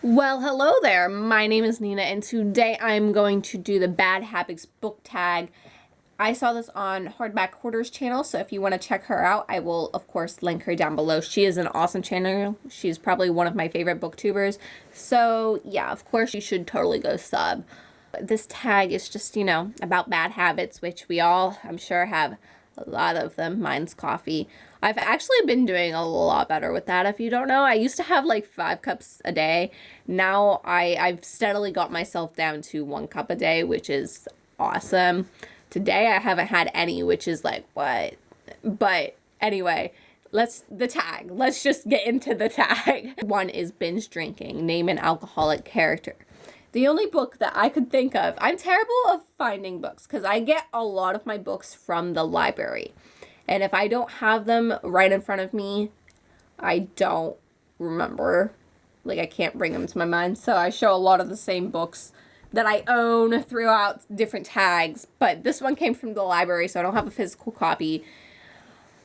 Well, hello there. My name is Nina, and today I'm going to do the Bad Habits book tag. I saw this on Hardback Hoarder's channel, so if you want to check her out, I will, of course, link her down below. She is an awesome channel. She's probably one of my favorite booktubers. So, yeah, of course, you should totally go sub. This tag is just, about bad habits, which we all, I'm sure, have a lot of them. Mine's coffee. I've actually been doing a lot better with that. If you don't know, I used to have like 5 cups a day. Now I've steadily got myself down to 1 cup a day, which is awesome. Today I haven't had any, which is like, what? But anyway, let's just get into the tag. One is binge drinking. Name an alcoholic character. The only book that I could think of, I'm terrible of finding books because I get a lot of my books from the library. And if I don't have them right in front of me, I don't remember. Like, I can't bring them to my mind. So I show a lot of the same books that I own throughout different tags. But this one came from the library, so I don't have a physical copy.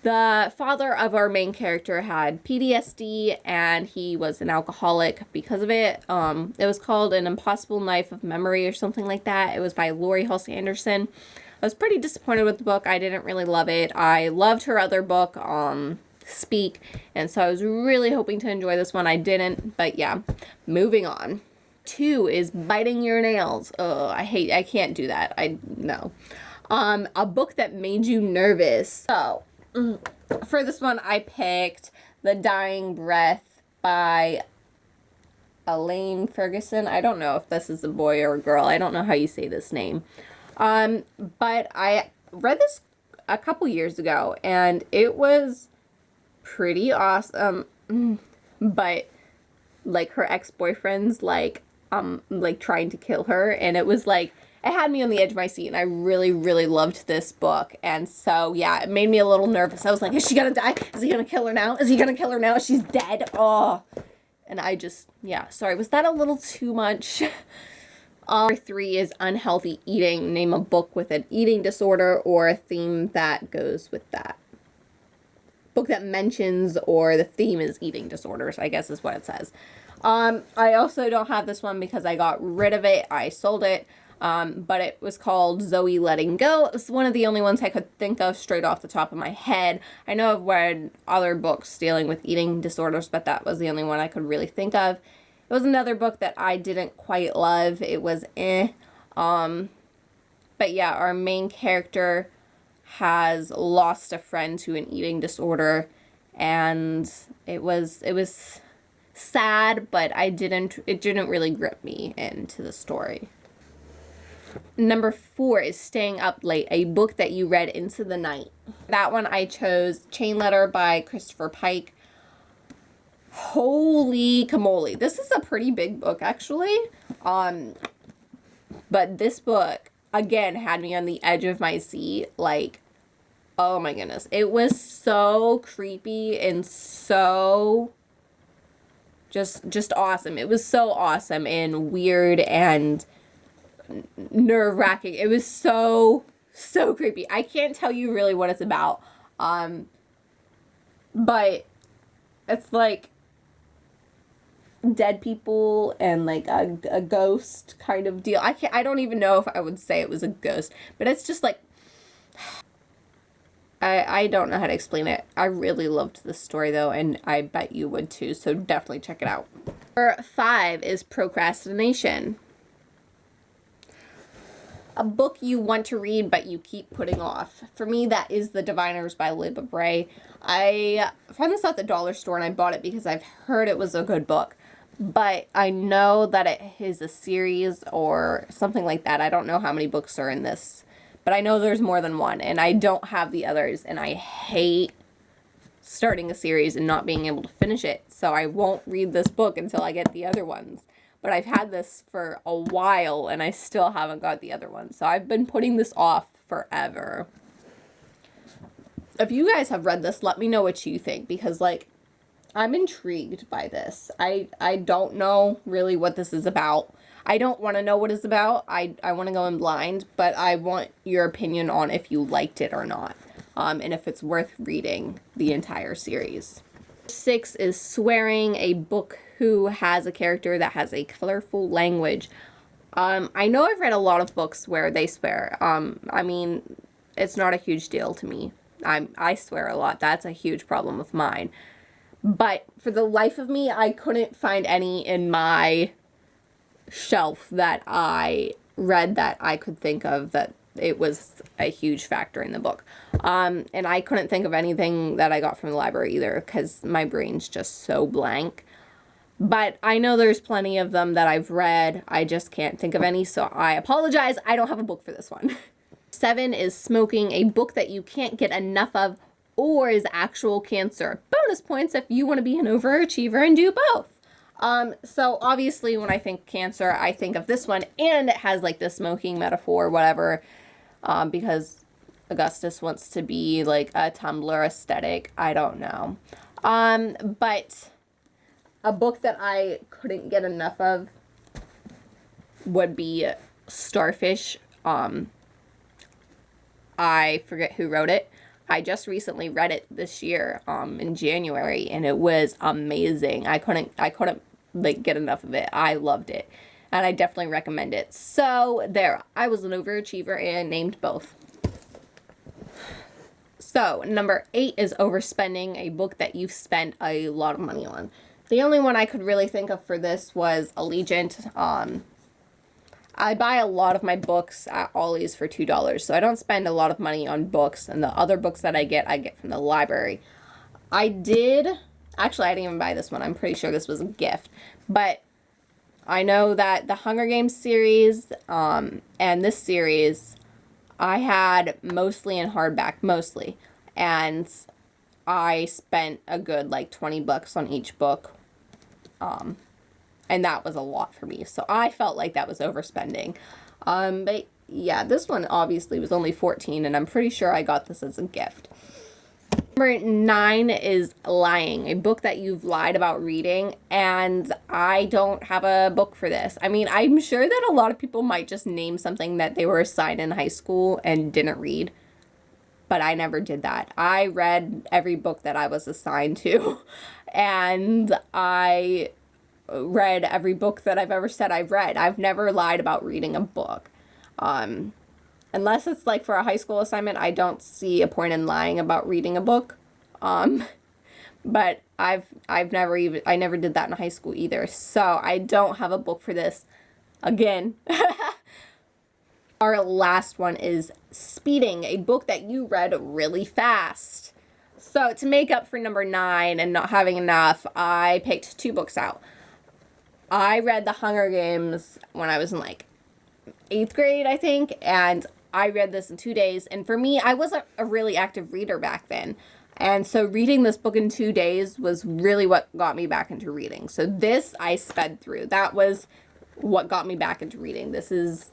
The father of our main character had PTSD, and he was an alcoholic because of it. It was called An Impossible Knife of Memory or something like that. It was by Laurie Halse Anderson. I was pretty disappointed with the book. I didn't really love it. I loved her other book, Speak, and so I was really hoping to enjoy this one. I didn't, but yeah, moving on. 2 is Biting Your Nails. Oh, I can't do that. No. A book that made you nervous. So, for this one, I picked The Dying Breath by Elaine Ferguson. I don't know if this is a boy or a girl. I don't know how you say this name. But I read this a couple years ago, and it was pretty awesome. But, like, her ex-boyfriend's, like, trying to kill her, and it was, like, it had me on the edge of my seat, and I really, really loved this book. And so, yeah, it made me a little nervous. I was like, is she gonna die? Is he gonna kill her now? Is he gonna kill her now? She's dead. Oh. And I just, yeah, sorry. Was that a little too much? Number 3 is unhealthy eating. Name a book with an eating disorder or a theme that goes with that. Book that mentions or the theme is eating disorders, I guess is what it says. I also don't have this one because I got rid of it. I sold it. But it was called Zoe Letting Go. It was one of the only ones I could think of straight off the top of my head. I know I've read other books dealing with eating disorders, but that was the only one I could really think of. It was another book that I didn't quite love. It was But yeah, our main character has lost a friend to an eating disorder, and it was sad, but it didn't really grip me into the story. Number 4 is Staying Up Late, a book that you read into the night. That one I chose Chain Letter by Christopher Pike. Holy camole. This is a pretty big book, actually. But this book, again, had me on the edge of my seat. Like, oh my goodness. It was so creepy and so just awesome. It was so awesome and weird and nerve-wracking. It was so creepy. I can't tell you really what it's about. But it's like dead people and like a ghost kind of deal. I don't even know if I would say it was a ghost, but it's just like I don't know how to explain it. I really loved this story though, and I bet you would too, so definitely check it out. Number 5 is Procrastination. A book you want to read but you keep putting off. For me, that is The Diviners by Libba Bray. I found this at the dollar store and I bought it because I've heard it was a good book. But I know that it is a series or something like that. I don't know how many books are in this. But I know there's more than one, and I don't have the others. And I hate starting a series and not being able to finish it. So I won't read this book until I get the other ones. But I've had this for a while, and I still haven't got the other one. So I've been putting this off forever. If you guys have read this, let me know what you think. Because, like, I'm intrigued by this. I don't know really what this is about. I don't want to know what it's about. I want to go in blind. But I want your opinion on if you liked it or not. And if it's worth reading the entire series. 6 is Swearing, a book who has a character that has a colorful language. I know I've read a lot of books where they swear. I mean, it's not a huge deal to me. I swear a lot. That's a huge problem of mine. But for the life of me, I couldn't find any in my shelf that I read that I could think of that it was a huge factor in the book. And I couldn't think of anything that I got from the library either because my brain's just so blank. But I know there's plenty of them that I've read. I just can't think of any, so I apologize. I don't have a book for this one. 7 is Smoking, a book that you can't get enough of or is actual cancer. Bonus points if you want to be an overachiever and do both. So obviously when I think cancer, I think of this one, and it has like the smoking metaphor, whatever, because Augustus wants to be like a Tumblr aesthetic. I don't know. But a book that I couldn't get enough of would be Starfish. I forget who wrote it. I just recently read it this year, in January, and it was amazing. I couldn't like get enough of it. I loved it, and I definitely recommend it. So there, I was an overachiever and named both. So number 8 is Overspending, a book that you've spent a lot of money on. The only one I could really think of for this was Allegiant. I buy a lot of my books at Ollie's for $2, so I don't spend a lot of money on books, and the other books that I get from the library. Actually, I didn't even buy this one. I'm pretty sure this was a gift. But I know that the Hunger Games series, and this series, I had mostly in hardback, and I spent a good, like, $20 on each book, and that was a lot for me. So I felt like that was overspending. But yeah, this one obviously was only $14, and I'm pretty sure I got this as a gift. Number 9 is Lying, a book that you've lied about reading, and I don't have a book for this. I mean, I'm sure that a lot of people might just name something that they were assigned in high school and didn't read, but I never did that. I read every book that I was assigned to, and I read every book that I've ever said I've read. I've never lied about reading a book. Unless it's like for a high school assignment, I don't see a point in lying about reading a book. But I never did that in high school either. So I don't have a book for this again. Our last one is Speeding, a book that you read really fast. So to make up for number 9 and not having enough, I picked 2 books out. I read The Hunger Games when I was in like 8th grade, I think, and I read this in 2 days. And for me, I wasn't a really active reader back then. And so reading this book in 2 days was really what got me back into reading. So this I sped through. That was what got me back into reading. This is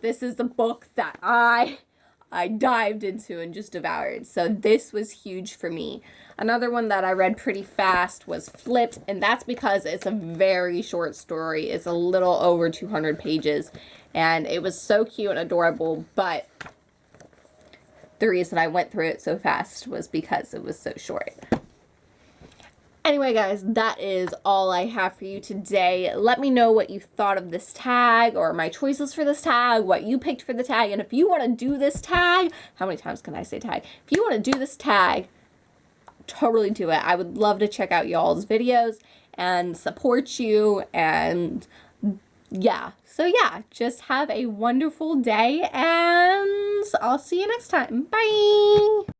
the book that I dived into and just devoured. So this was huge for me. Another one that I read pretty fast was Flipped, and that's because it's a very short story. It's a little over 200 pages, and it was so cute and adorable, but the reason I went through it so fast was because it was so short. Anyway, guys, that is all I have for you today. Let me know what you thought of this tag or my choices for this tag, what you picked for the tag, and if you want to do this tag, how many times can I say tag? If you want to do this tag, totally do it. I would love to check out y'all's videos and support you, and yeah. So yeah, just have a wonderful day, and I'll see you next time. Bye!